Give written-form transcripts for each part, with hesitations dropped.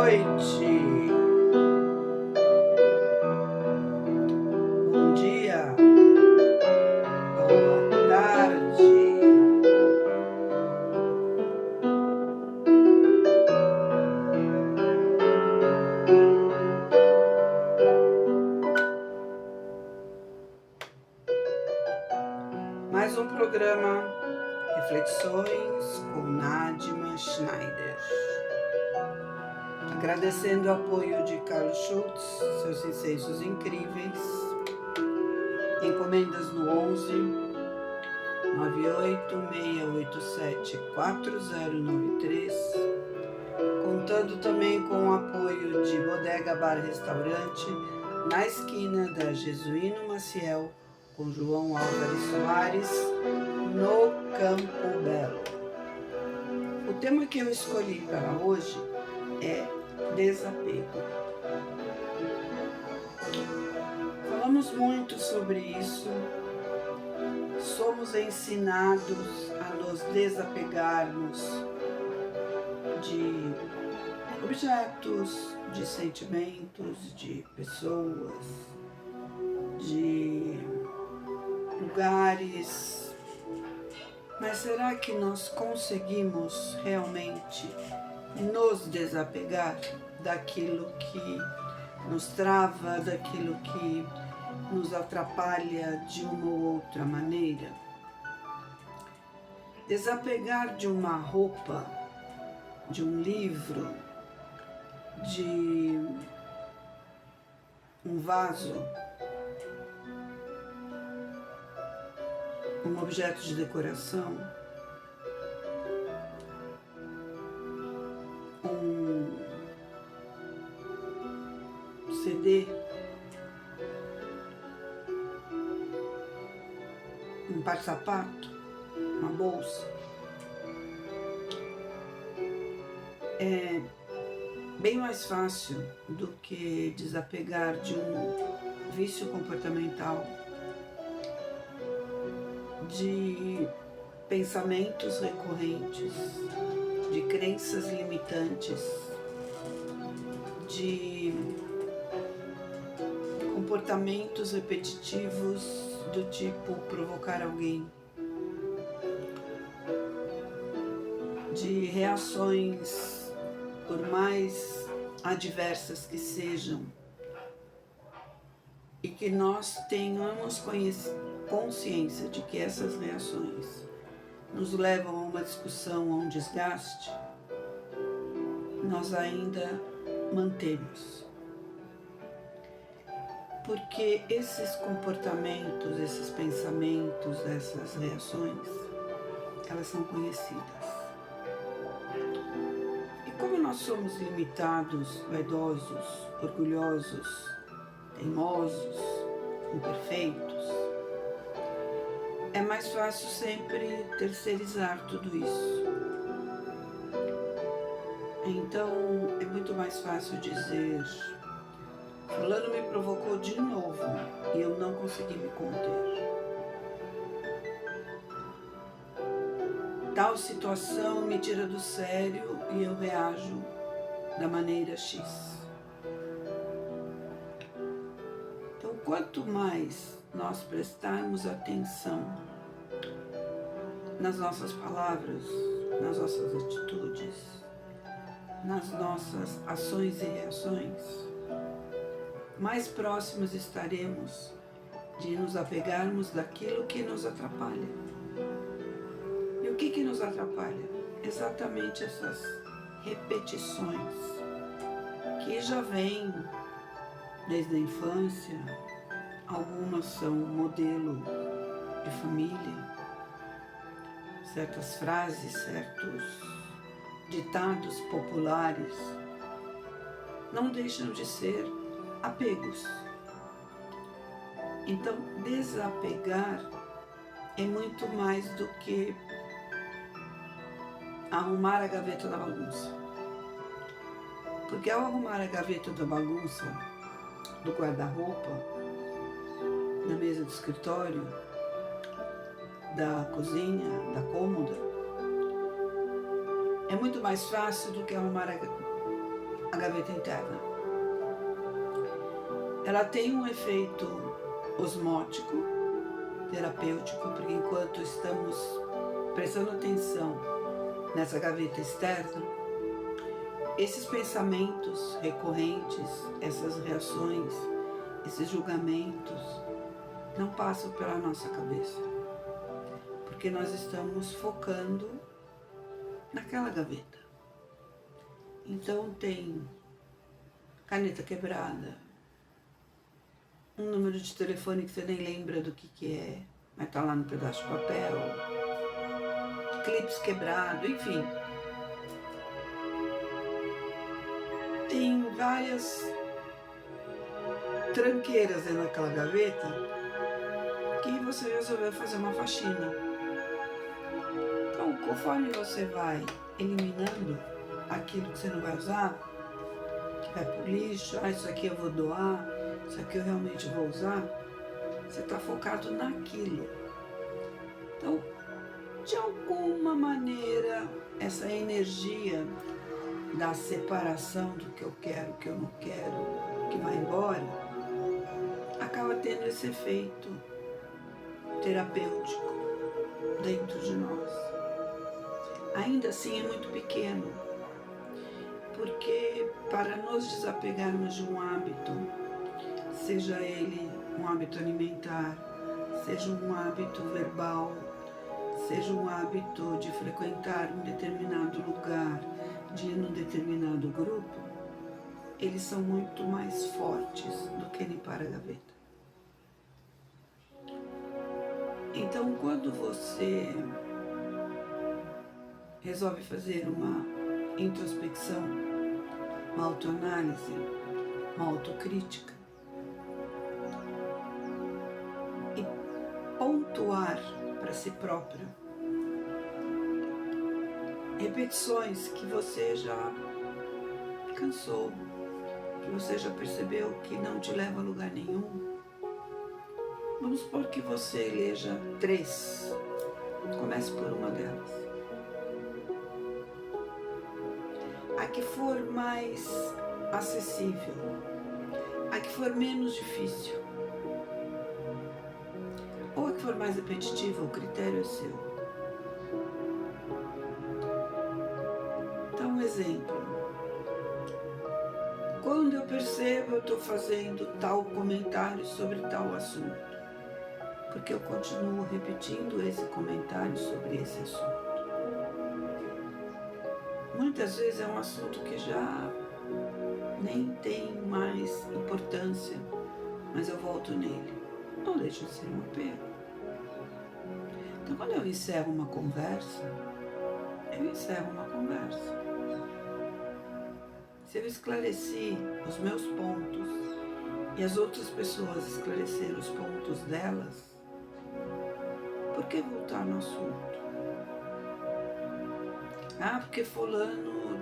noite, bom dia, boa tarde. Mais um programa Reflexões com Nadima Schneider. Agradecendo o apoio de Carlos Schultz, seus incêndios incríveis. Encomendas no 11 986874093. Contando também com o apoio de Bodega Bar Restaurante, na esquina da Jesuíno Maciel, com João Álvares Soares, no Campo Belo. O tema que eu escolhi para hoje é desapego. Falamos muito sobre isso, somos ensinados a nos desapegarmos de objetos, de sentimentos, de pessoas, de lugares. Mas será que nós conseguimos realmente nos desapegar daquilo que nos trava, daquilo que nos atrapalha de uma ou outra maneira? Desapegar de uma roupa, de um livro, de um vaso, um objeto de decoração, um CD, um par de sapato, uma bolsa. É bem mais fácil do que desapegar de um vício comportamental, de pensamentos recorrentes, de crenças limitantes, de comportamentos repetitivos do tipo provocar alguém, de reações, por mais adversas que sejam, e que nós tenhamos consciência de que essas reações nos levam a uma discussão, a um desgaste, nós ainda mantemos. Porque esses comportamentos, esses pensamentos, essas reações, elas são conhecidas. E como nós somos limitados, vaidosos, orgulhosos, teimosos, imperfeitos, é mais fácil sempre terceirizar tudo isso. Então, é muito mais fácil dizer: fulano me provocou de novo e eu não consegui me conter. Tal situação me tira do sério e eu reajo da maneira X. Então, quanto mais nós prestarmos atenção nas nossas palavras, nas nossas atitudes, nas nossas ações e reações, mais próximos estaremos de nos apegarmos daquilo que nos atrapalha. E o que nos atrapalha? Exatamente essas repetições que já vêm desde a infância. Algumas são modelo de família, certas frases, certos ditados populares não deixam de ser apegos. Então, desapegar é muito mais do que arrumar a gaveta da bagunça. Porque ao arrumar a gaveta da bagunça, do guarda-roupa, da mesa do escritório, da cozinha, da cômoda, é muito mais fácil do que arrumar a gaveta interna. Ela tem um efeito osmótico, terapêutico, porque enquanto estamos prestando atenção nessa gaveta externa, esses pensamentos recorrentes, essas reações, esses julgamentos não passam pela nossa cabeça, porque nós estamos focando naquela gaveta. Então tem caneta quebrada, um número de telefone que você nem lembra do que é, mas tá lá no pedaço de papel, clipes quebrados, enfim. Tem várias tranqueiras dentro daquela gaveta que você resolveu fazer uma faxina. Então, conforme você vai eliminando aquilo que você não vai usar, que vai pro lixo, isso aqui eu vou doar, isso aqui eu realmente vou usar, você está focado naquilo. Então, de alguma maneira, essa energia da separação do que eu quero, que eu não quero, que vai embora, acaba tendo esse efeito terapêutico dentro de nós. Ainda assim é muito pequeno, porque para nos desapegarmos de um hábito, seja ele um hábito alimentar, seja um hábito verbal, seja um hábito de frequentar um determinado lugar, de ir num determinado grupo, eles são muito mais fortes do que limpar a gaveta. Então, quando você resolve fazer uma introspecção, uma autoanálise, uma autocrítica, e pontuar para si próprio repetições que você já cansou, que você já percebeu que não te leva a lugar nenhum. Vamos supor que você eleja 3. Comece por uma delas. A que for mais acessível, a que for menos difícil, ou a que for mais repetitiva, o critério é seu. Então, um exemplo. Quando eu percebo, eu estou fazendo tal comentário sobre tal assunto, porque eu continuo repetindo esse comentário sobre esse assunto. Muitas vezes é um assunto que já nem tem mais importância, mas eu volto nele. Não deixa de ser um apego. Então, quando eu encerro uma conversa, eu encerro uma conversa. Se eu esclareci os meus pontos e as outras pessoas esclareceram os pontos delas, por que voltar no assunto? Ah, porque fulano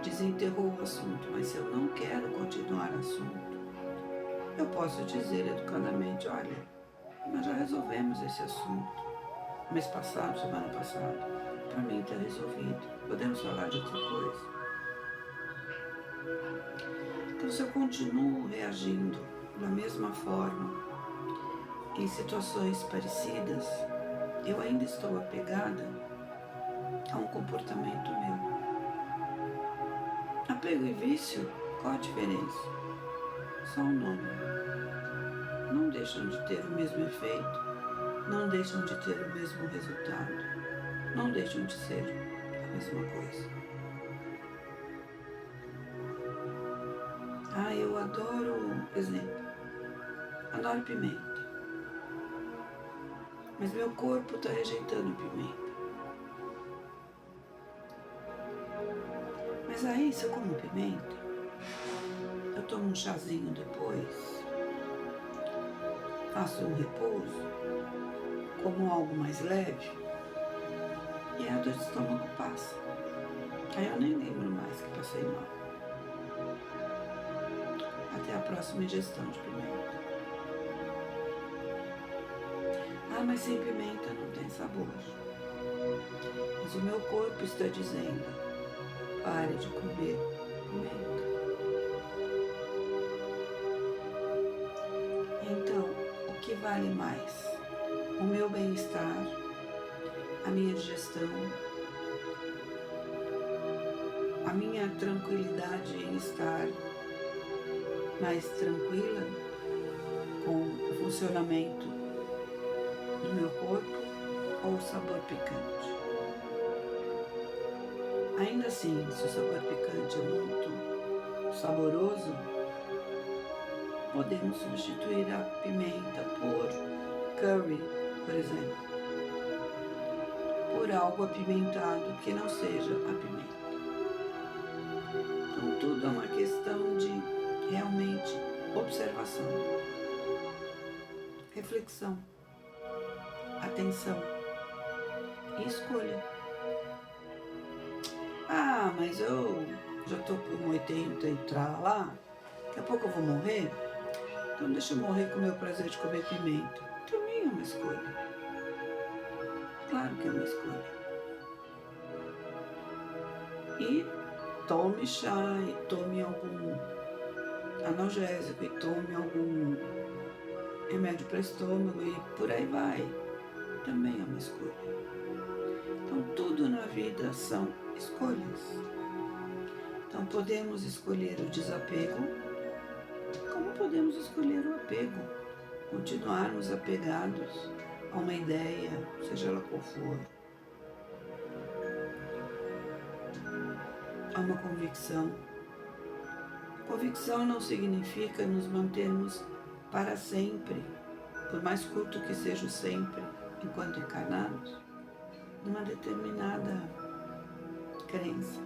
desenterrou o assunto, mas se eu não quero continuar o assunto, eu posso dizer educadamente, olha, nós já resolvemos esse assunto, mês passado, semana passada, para mim está resolvido, podemos falar de outra coisa. Então, se eu continuo reagindo da mesma forma, em situações parecidas, eu ainda estou apegada a um comportamento meu. Apego e vício, qual a diferença? Só o nome. Não deixam de ter o mesmo efeito, não deixam de ter o mesmo resultado, não deixam de ser a mesma coisa. Ah, eu adoro, exemplo, adoro pimenta. Mas meu corpo está rejeitando pimenta. Mas aí, se eu como pimenta, eu tomo um chazinho depois, faço um repouso, como algo mais leve, e a dor de estômago passa. Aí eu nem lembro mais que passei mal. Até a próxima ingestão de pimenta. Ah, mas sem pimenta não tem sabor. Mas o meu corpo está dizendo, pare de comer pimenta. Então, o que vale mais? O meu bem-estar, a minha digestão, a minha tranquilidade em estar mais tranquila com o funcionamento do meu corpo ou o sabor picante? Ainda assim, se o sabor picante é muito saboroso, podemos substituir a pimenta por curry, por exemplo, por algo apimentado que não seja a pimenta. Então tudo é uma questão de realmente observação, reflexão, atenção e escolha. Ah, mas eu já tô com 80 e lá, daqui a pouco eu vou morrer, então deixa eu morrer com o meu prazer de comer pimenta. Também é uma escolha. Claro que é uma escolha. E tome chá, e tome algum analgésico, e tome algum remédio para estômago e por aí vai. Também é uma escolha. Então tudo na vida são escolhas. Então podemos escolher o desapego, como podemos escolher o apego. Continuarmos apegados a uma ideia, seja ela qual for, a uma convicção. Convicção não significa nos mantermos para sempre, por mais curto que seja o sempre, enquanto encarnados, numa determinada crença,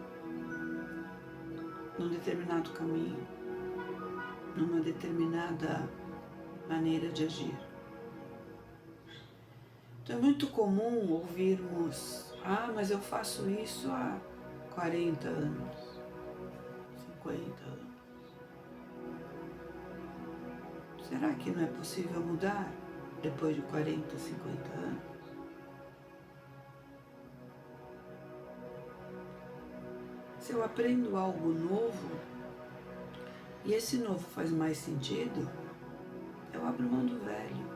num determinado caminho, numa determinada maneira de agir. Então é muito comum ouvirmos: ah, mas eu faço isso há 40 anos, 50 anos. Será que não é possível mudar depois de 40, 50 anos? Se eu aprendo algo novo, e esse novo faz mais sentido, eu abro mão do velho.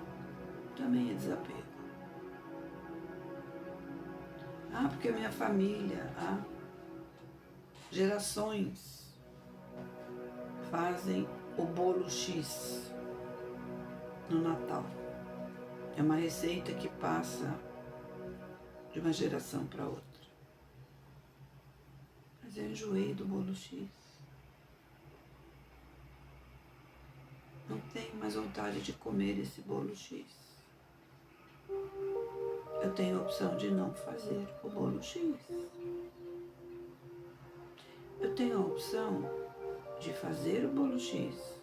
Também é desapego. Ah, porque a minha família, gerações fazem o bolo X no Natal. É uma receita que passa de uma geração para outra. Mas eu enjoei do bolo X. Não tenho mais vontade de comer esse bolo X. Eu tenho a opção de não fazer o bolo X. Eu tenho a opção de fazer o bolo X,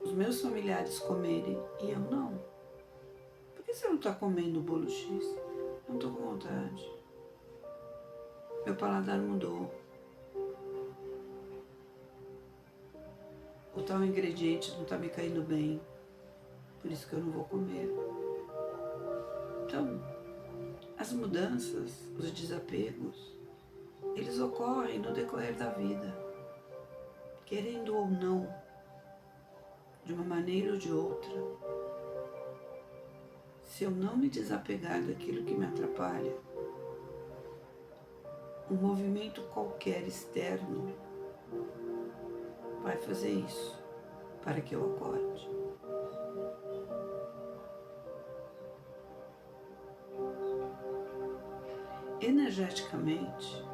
os meus familiares comerem e eu não. Por que você não está comendo o bolo X? Não estou com vontade. Meu paladar mudou. O tal ingrediente não está me caindo bem, por isso que eu não vou comer. Então, as mudanças, os desapegos, eles ocorrem no decorrer da vida, querendo ou não, de uma maneira ou de outra. Se eu não me desapegar daquilo que me atrapalha, um movimento qualquer externo vai fazer isso para que eu acorde. Energeticamente,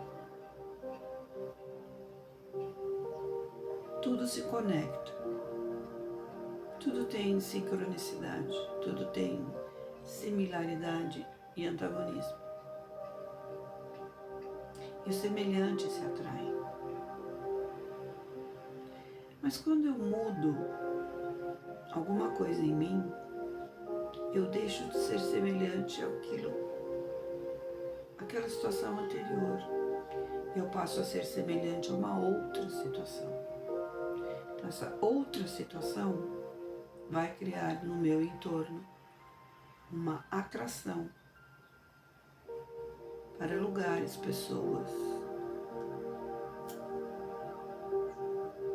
tudo se conecta, tudo tem sincronicidade, tudo tem similaridade e antagonismo. E os semelhantes se atraem. Mas quando eu mudo alguma coisa em mim, eu deixo de ser semelhante àquela situação anterior. Eu passo a ser semelhante a uma outra situação. Então, essa outra situação vai criar no meu entorno uma atração para lugares, pessoas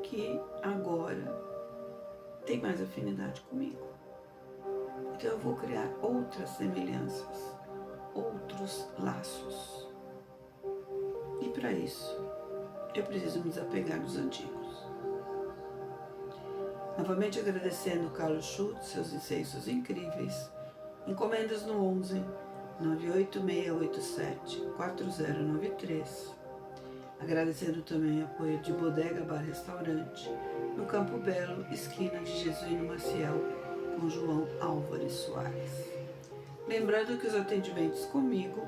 que agora têm mais afinidade comigo. Então eu vou criar outras semelhanças, outros laços. E para isso, eu preciso me desapegar dos antigos. Novamente agradecendo Carlos Schultz, seus incensos incríveis. Encomendas no 11 98687 4093. Agradecendo também o apoio de Bodega Bar Restaurante, no Campo Belo, esquina de Jesuíno Maciel, com João Álvares Soares. Lembrando que os atendimentos comigo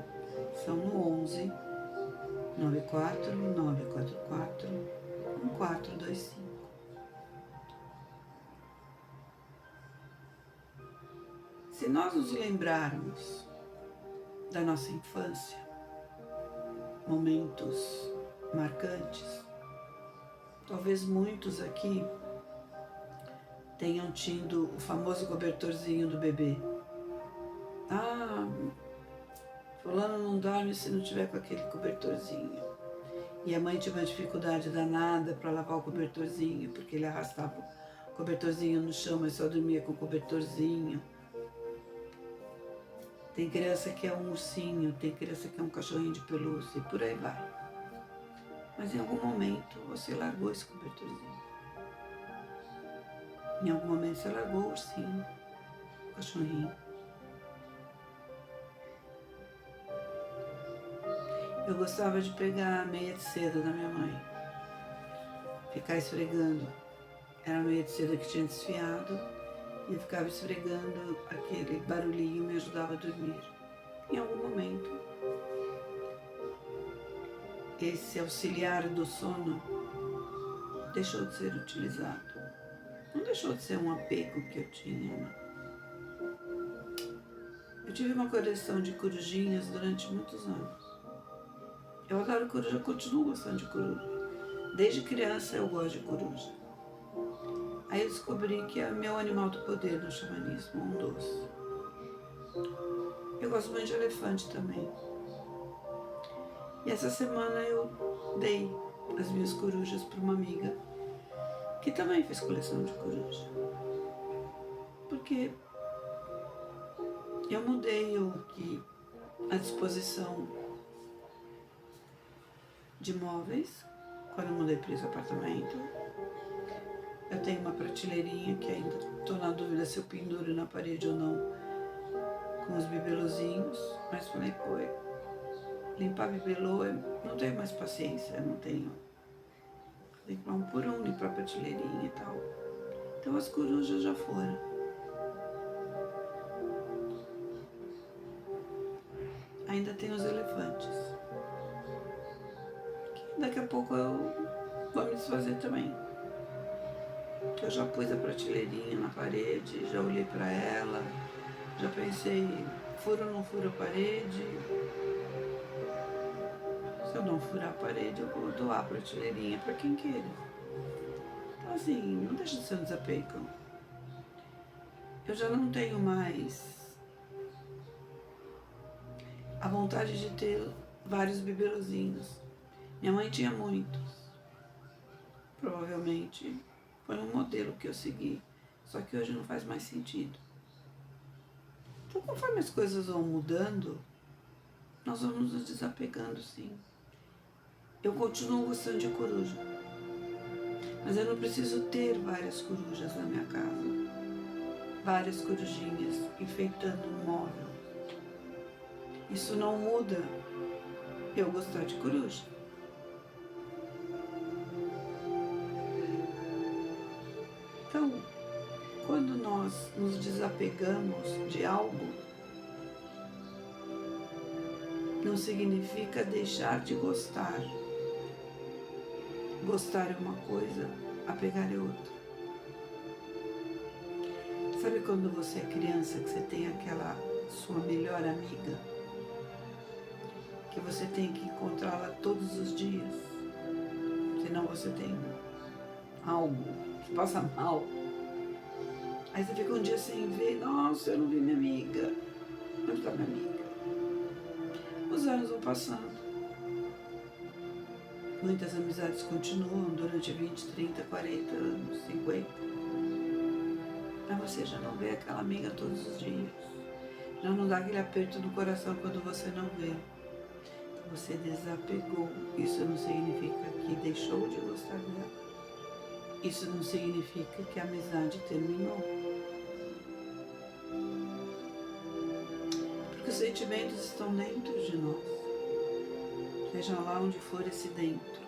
são no 11 94 944 1425. Se nós nos lembrarmos da nossa infância, momentos marcantes, talvez muitos aqui tenham tido o famoso cobertorzinho do bebê. Ah, fulano não dorme se não tiver com aquele cobertorzinho. E a mãe tinha uma dificuldade danada para lavar o cobertorzinho, porque ele arrastava o cobertorzinho no chão, mas só dormia com o cobertorzinho. Tem criança que é um ursinho, tem criança que é um cachorrinho de pelúcia e por aí vai. Mas em algum momento você largou esse cobertorzinho. Em algum momento você largou o ursinho, o cachorrinho. Eu gostava de pegar a meia de seda da minha mãe, ficar esfregando. Era a meia de seda que tinha desfiado e eu ficava esfregando, aquele barulhinho me ajudava a dormir. Em algum momento, esse auxiliar do sono deixou de ser utilizado. Não deixou de ser um apego que eu tinha, não. Eu tive uma coleção de corujinhas durante muitos anos. Eu adoro coruja, continuo gostando de coruja. Desde criança eu gosto de coruja. Aí eu descobri que é meu animal do poder no xamanismo, um dos. Eu gosto muito de elefante também. E essa semana eu dei as minhas corujas para uma amiga que também fez coleção de coruja. Porque eu mudei a disposição de móveis quando eu mudei para esse apartamento. Eu tenho uma prateleirinha que ainda estou na dúvida se eu penduro na parede ou não, com os bibelozinhos, mas falei, pô, limpar bibelô, eu não tenho mais paciência, eu não tenho. Limpar um por um, limpar a prateleirinha e tal. Então as corujas já foram. Ainda tem os elefantes, que daqui a pouco eu vou me desfazer também. Eu já pus a prateleirinha na parede, já olhei para ela, já pensei, furo ou não furo a parede. Se eu não furar a parede, eu vou doar a prateleirinha para quem queira. Então assim, não deixa de ser um desapego. Eu já não tenho mais a vontade de ter vários bibelozinhos. Minha mãe tinha muitos. Provavelmente foi um modelo que eu segui, só que hoje não faz mais sentido. Então, conforme as coisas vão mudando, nós vamos nos desapegando, sim. Eu continuo gostando de coruja, mas eu não preciso ter várias corujas na minha casa, várias corujinhas enfeitando um móvel. Isso não muda eu gostar de coruja. Então, quando nós nos desapegamos de algo, não significa deixar de gostar. Gostar é uma coisa, apegar é outra. Sabe quando você é criança, que você tem aquela sua melhor amiga, que você tem que encontrá-la todos os dias, senão você tem algo, você passa mal. Aí você fica um dia sem ver, nossa, eu não vi minha amiga, onde está minha amiga? Os anos vão passando. Muitas amizades continuam durante 20, 30, 40 anos, 50. Mas você já não vê aquela amiga todos os dias. Já não dá aquele aperto no coração quando você não vê. Você desapegou. Isso não significa que deixou de gostar dela. Isso não significa que a amizade terminou. Porque os sentimentos estão dentro de nós. Seja lá onde for esse dentro.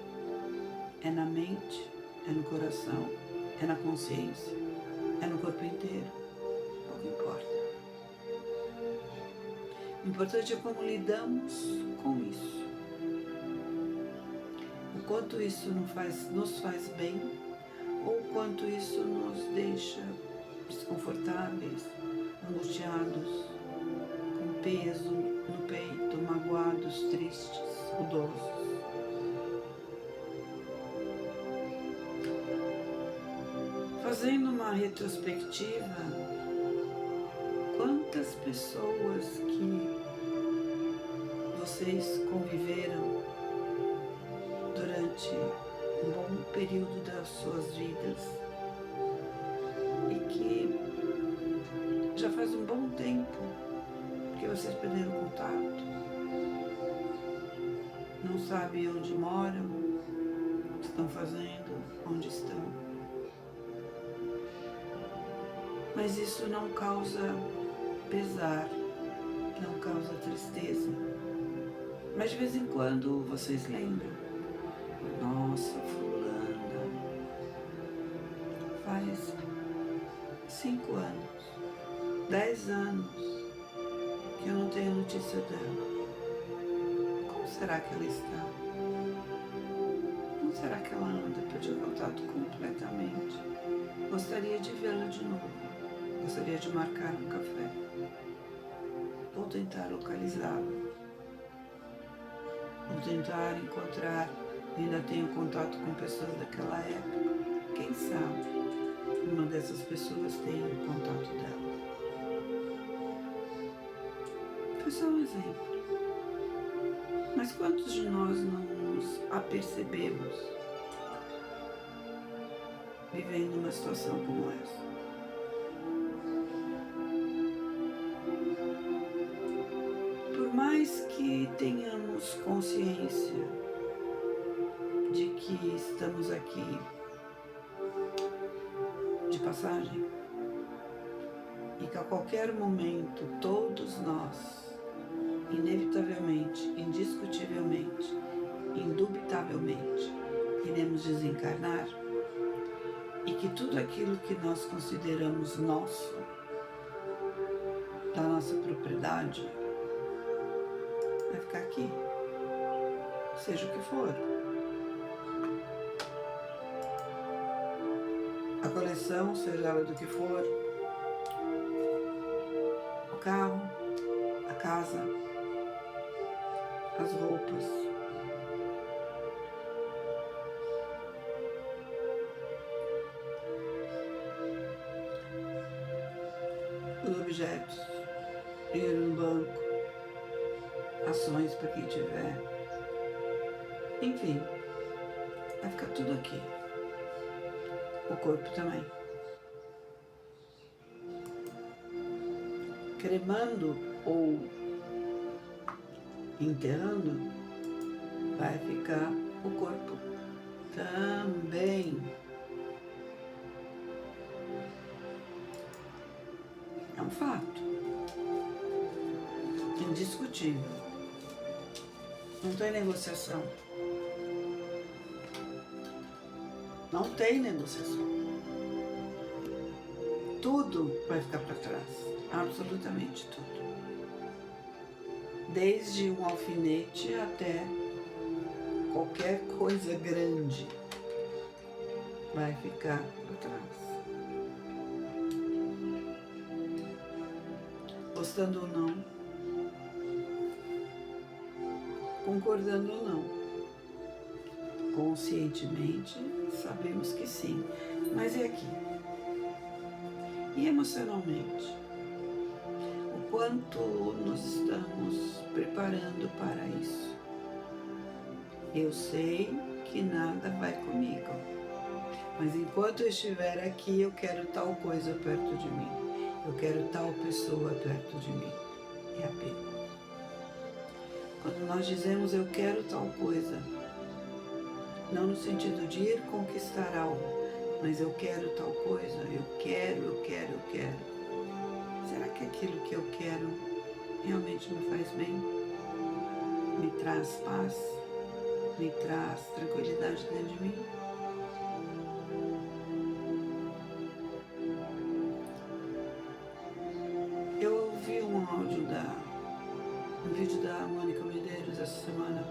É na mente, é no coração, é na consciência, é no corpo inteiro. Pouco importa. O importante é como lidamos com isso. O quanto isso nos faz bem, ou o quanto isso nos deixa desconfortáveis, angustiados, com peso no peito, magoados, tristes, ruidosos. Fazendo uma retrospectiva, quantas pessoas que vocês conviveram durante um bom período das suas vidas e que já faz um bom tempo que vocês perderam contato, não sabem onde moram, o que estão fazendo, onde estão. Mas isso não causa pesar, não causa tristeza. Mas de vez em quando vocês lembram. Nossa, fulana, faz 5 anos, 10 anos que eu não tenho notícia dela. Como será que ela está? Como será que ela anda? Perdi o contato completamente. Gostaria de vê-la de novo. Gostaria de marcar um café. Vou tentar localizá-la. Vou tentar encontrar. Ainda tenho contato com pessoas daquela época. Quem sabe uma dessas pessoas tem o contato dela. Foi só um exemplo. Mas quantos de nós não nos apercebemos vivendo uma situação como essa? Por mais que tenhamos consciência de que estamos aqui de passagem e que a qualquer momento todos nós, inevitavelmente, indiscutivelmente, indubitavelmente, iremos desencarnar e que tudo aquilo que nós consideramos nosso, da nossa propriedade, vai ficar aqui, seja o que for. A coleção, seja ela do que for, o carro, a casa, as roupas. Os objetos, dinheiro no banco, ações para quem tiver, enfim, vai ficar tudo aqui. O corpo também. Cremando ou enterrando, vai ficar o corpo também. É um fato indiscutível. Não tem negociação. Não tem negociação. Tudo vai ficar para trás. Absolutamente tudo. Desde um alfinete até qualquer coisa grande vai ficar para trás. Gostando ou não, concordando ou não, conscientemente sabemos que sim, mas é aqui. E emocionalmente? O quanto nos estamos preparando para isso. Eu sei que nada vai comigo, mas enquanto eu estiver aqui, eu quero tal coisa perto de mim. Eu quero tal pessoa perto de mim. É apego. Quando nós dizemos eu quero tal coisa, não no sentido de ir conquistar algo, mas eu quero tal coisa, eu quero. Será que aquilo que eu quero realmente me faz bem? Me traz paz? Me traz tranquilidade dentro de mim? Eu ouvi um vídeo da Mônica Medeiros essa semana,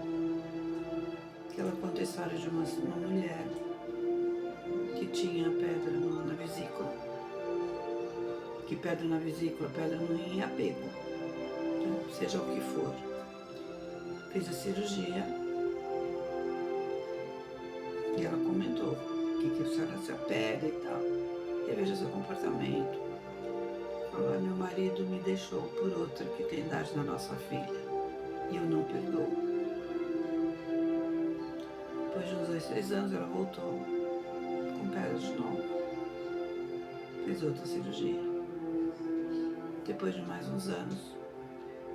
que ela conta a história de uma mulher que tinha pedra na vesícula. Que pedra na vesícula, pedra no rim é apego, né? Seja o que for. Fez a cirurgia e ela comentou que a senhora se apega e tal. Reveja seu comportamento. Falou, meu marido me deixou por outra que tem idade da nossa filha e eu não perdoo. Depois de uns 2, 3 anos ela voltou com pedra de novo. Fez outra cirurgia. Depois de mais uns anos,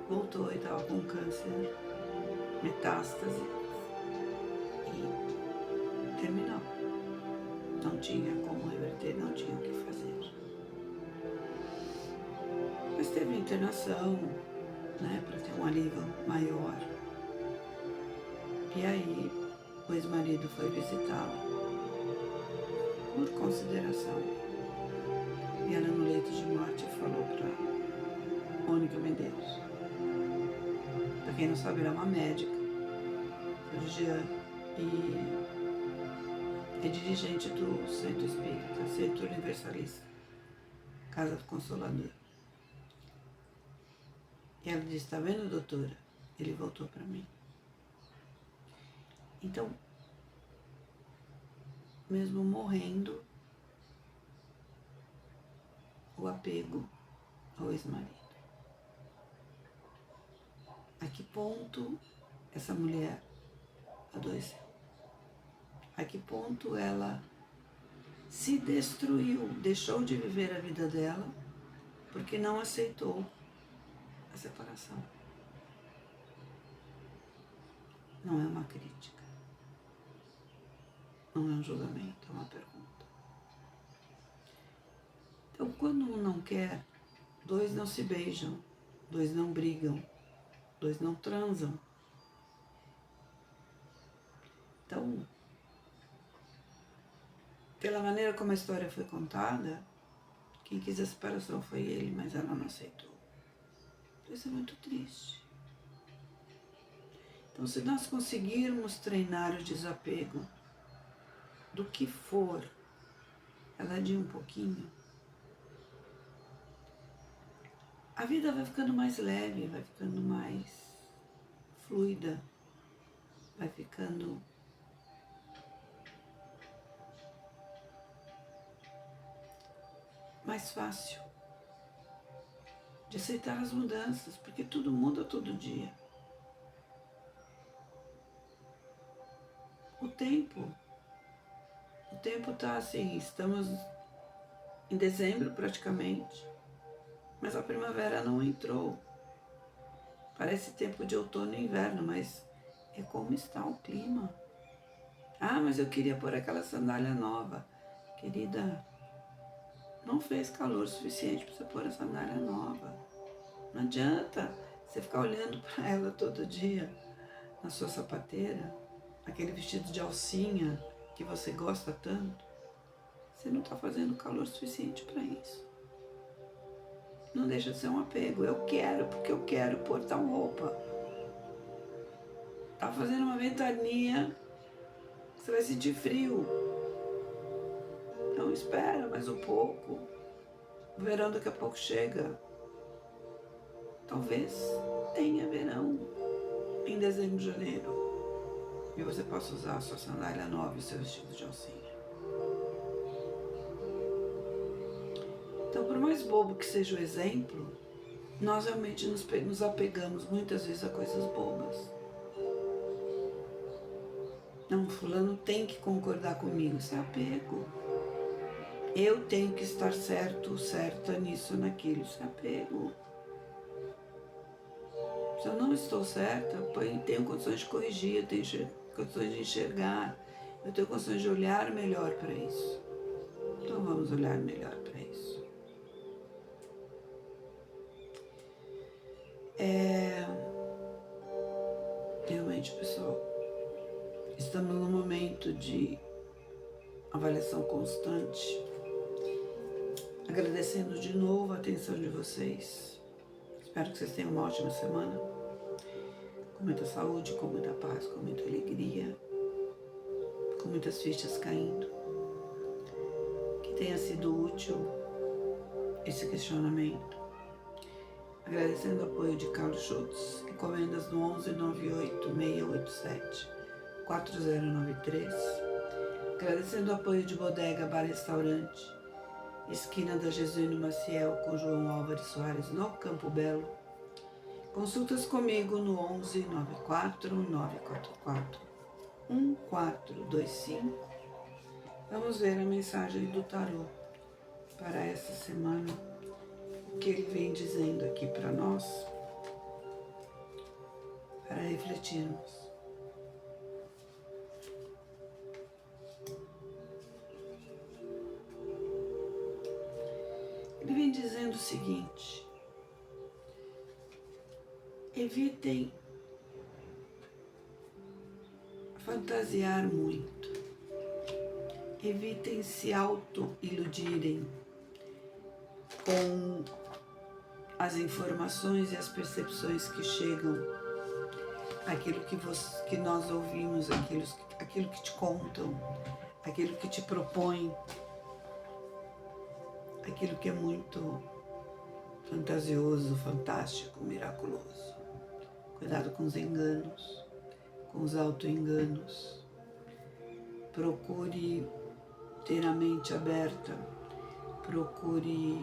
voltou e estava com câncer, metástase e terminou. Não tinha como reverter, não tinha o que fazer. Mas teve internação, né, para ter um alívio maior. E aí, o ex-marido foi visitá-la por consideração. E ela, no leito de morte, falou para Mônica Medeiros. Para quem não sabe, ela é uma médica, cirurgiã e é dirigente do Centro Espírita, Centro Universalista, Casa do Consolador. E ela disse, tá vendo, doutora? Ele voltou para mim. Então, mesmo morrendo, o apego ao ex-marido. A que ponto essa mulher adoeceu? A que ponto ela se destruiu, deixou de viver a vida dela, porque não aceitou a separação? Não é uma crítica, não é um julgamento, é uma pergunta. Então, quando um não quer, 2 não se beijam, 2 não brigam, 2 não transam. Então, pela maneira como a história foi contada, quem quis a separação foi ele, mas ela não aceitou. Isso é muito triste. Então, se nós conseguirmos treinar o desapego do que for, ela de um pouquinho, a vida vai ficando mais leve, vai ficando mais fluida, vai ficando mais fácil de aceitar as mudanças, porque tudo muda todo dia. O tempo está assim, estamos em dezembro praticamente, mas a primavera não entrou. Parece tempo de outono e inverno, mas é como está o clima. Ah, mas eu queria pôr aquela sandália nova. Querida, não fez calor suficiente para você pôr a sandália nova. Não adianta você ficar olhando para ela todo dia na sua sapateira, aquele vestido de alcinha que você gosta tanto. Você não está fazendo calor suficiente para isso. Não deixa de ser um apego. Eu quero, porque eu quero pôr tal roupa. Tá fazendo uma ventania, você vai sentir frio. Então espera mais um pouco. O verão daqui a pouco chega. Talvez tenha verão em dezembro, janeiro. E você possa usar a sua sandália nova e o seu vestido de alcinha. Então, por mais bobo que seja o exemplo, nós realmente nos apegamos muitas vezes a coisas bobas. Não, fulano tem que concordar comigo, isso é apego. Eu tenho que estar certo, certa nisso, naquilo, isso é apego. Se eu não estou certa, eu tenho condições de corrigir, eu tenho condições de enxergar, eu tenho condições de olhar melhor para isso. Então vamos olhar melhor para isso. Realmente, pessoal, estamos num momento de avaliação constante, agradecendo de novo a atenção de vocês. Espero que vocês tenham uma ótima semana, com muita saúde, com muita paz, com muita alegria, com muitas fichas caindo. Que tenha sido útil esse questionamento. Agradecendo o apoio de Carlos Schultz, encomendas no 11 98 687 4093. Agradecendo o apoio de Bodega Bar Restaurante, esquina da Jesuíno Maciel com João Álvares Soares, no Campo Belo. Consultas comigo no 11 94 944 1425. Vamos ver a mensagem do tarô para essa semana, o que ele vem dizendo aqui para nós, para refletirmos. Ele vem dizendo o seguinte: evitem fantasiar muito, evitem se auto-iludirem com as informações e as percepções que chegam, aquilo que nós ouvimos, aquilo que te contam, aquilo que te propõem, aquilo que é muito fantasioso, fantástico, miraculoso. Cuidado com os enganos, com os auto-enganos. Procure ter a mente aberta, procure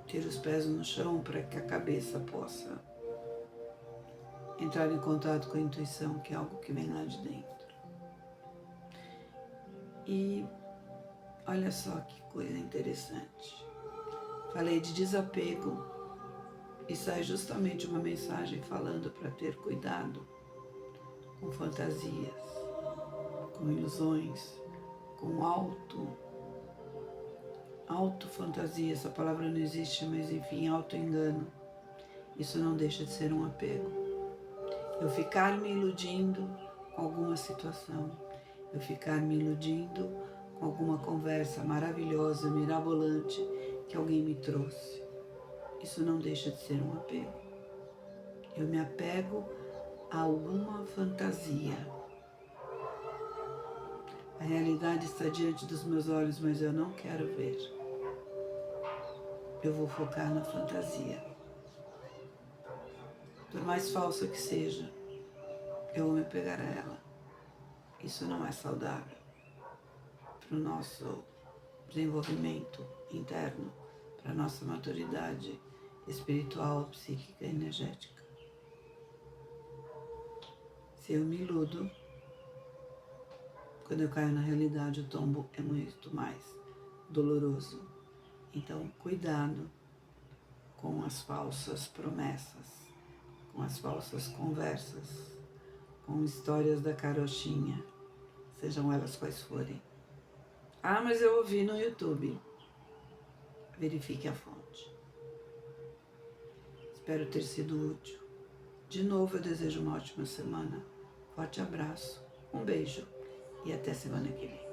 ter os pés no chão para que a cabeça possa entrar em contato com a intuição, que é algo que vem lá de dentro. E olha só que coisa interessante. Falei de desapego e sai justamente uma mensagem falando para ter cuidado com fantasias, com ilusões, com auto-fantasia. Essa palavra não existe, mas enfim, auto-engano. Isso não deixa de ser um apego. Eu ficar me iludindo com alguma situação, eu ficar me iludindo com alguma conversa maravilhosa, mirabolante que alguém me trouxe. Isso não deixa de ser um apego. Eu me apego a alguma fantasia. A realidade está diante dos meus olhos, mas eu não quero ver. Eu vou focar na fantasia. Por mais falsa que seja, eu vou me apegar a ela. Isso não é saudável para o nosso desenvolvimento interno, para a nossa maturidade espiritual, psíquica e energética. Se eu me iludo, quando eu caio na realidade, o tombo é muito mais doloroso. Então, cuidado com as falsas promessas, com as falsas conversas, com histórias da carochinha, sejam elas quais forem. Ah, mas eu ouvi no YouTube. Verifique a fonte. Espero ter sido útil. De novo, eu desejo uma ótima semana. Forte abraço, um beijo e até semana que vem.